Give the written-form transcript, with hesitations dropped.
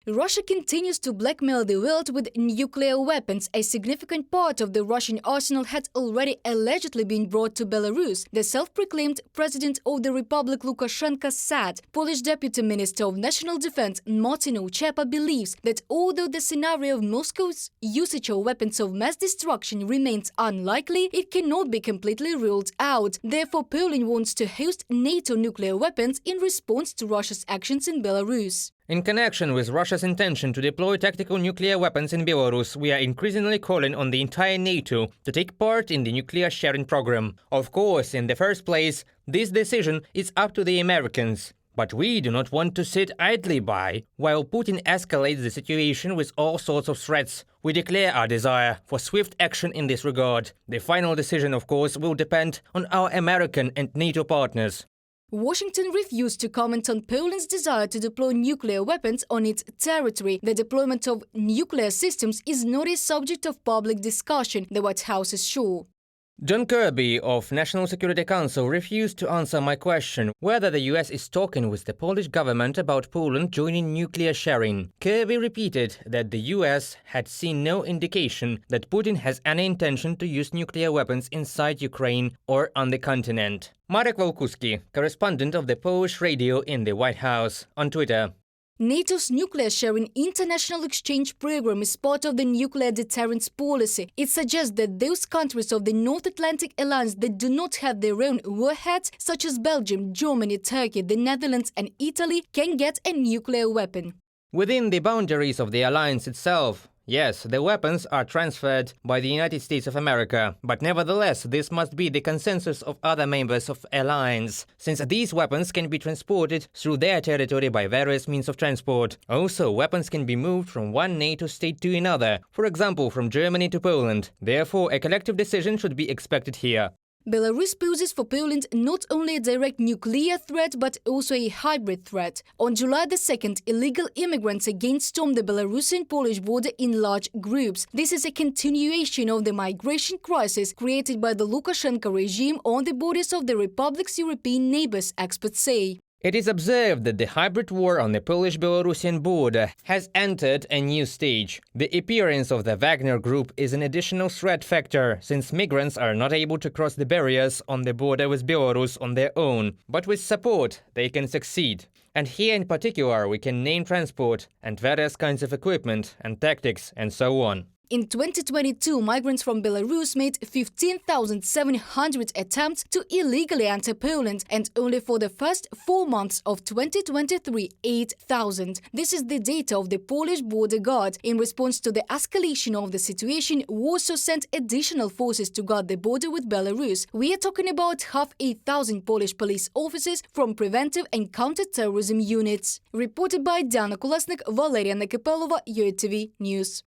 Russia continues to blackmail the world with nuclear weapons. A significant part of the Russian arsenal had already allegedly been brought to Belarus, the self-proclaimed president of the Republic Lukashenko said. Polish Deputy Minister of National Defense Martin Ochepa believes that although the scenario of Moscow's usage of weapons of mass destruction remains unlikely, it cannot be completely ruled out. Therefore, Poland wants to host NATO nuclear weapons in response to Russia's actions in Belarus. In connection with Russia's intention to deploy tactical nuclear weapons in Belarus, we are increasingly calling on the entire NATO to take part in the nuclear sharing program. Of course, in the first place, this decision is up to the Americans. But we do not want to sit idly by while Putin escalates the situation with all sorts of threats. We declare our desire for swift action in this regard. The final decision, of course, will depend on our American and NATO partners. Washington refused to comment on Poland's desire to deploy nuclear weapons on its territory. The deployment of nuclear systems is not a subject of public discussion, the White House is sure. John Kirby of National Security Council refused to answer my question whether the US is talking with the Polish government about Poland joining nuclear sharing. Kirby repeated that the US had seen no indication that Putin has any intention to use nuclear weapons inside Ukraine or on the continent. Marek Wolkuski, correspondent of the Polish radio in the White House, on Twitter. NATO's nuclear sharing international exchange program is part of the nuclear deterrence policy. It suggests that those countries of the North Atlantic Alliance that do not have their own warheads, such as Belgium, Germany, Turkey, the Netherlands and Italy, can get a nuclear weapon. Within the boundaries of the alliance itself, yes, the weapons are transferred by the United States of America, but nevertheless this must be the consensus of other members of the alliance, since these weapons can be transported through their territory by various means of transport. Also, weapons can be moved from one NATO state to another, for example from Germany to Poland. Therefore, a collective decision should be expected here. Belarus poses for Poland not only a direct nuclear threat but also a hybrid threat. On July the 2nd, illegal immigrants again stormed the Belarusian-Polish border in large groups. This is a continuation of the migration crisis created by the Lukashenko regime on the borders of the Republic's European neighbors, experts say. It is observed that the hybrid war on the Polish-Belarusian border has entered a new stage. The appearance of the Wagner group is an additional threat factor, since migrants are not able to cross the barriers on the border with Belarus on their own, but with support they can succeed. And here in particular we can name transport and various kinds of equipment and tactics and so on. In 2022, migrants from Belarus made 15,700 attempts to illegally enter Poland, and only for the first 4 months of 2023, 8,000. This is the data of the Polish border guard. In response to the escalation of the situation, Warsaw sent additional forces to guard the border with Belarus. We are talking about 5,500 Polish police officers from preventive and counter-terrorism units. Reported by Diana Kolesnik, Valeria Nekipelova, UATV News.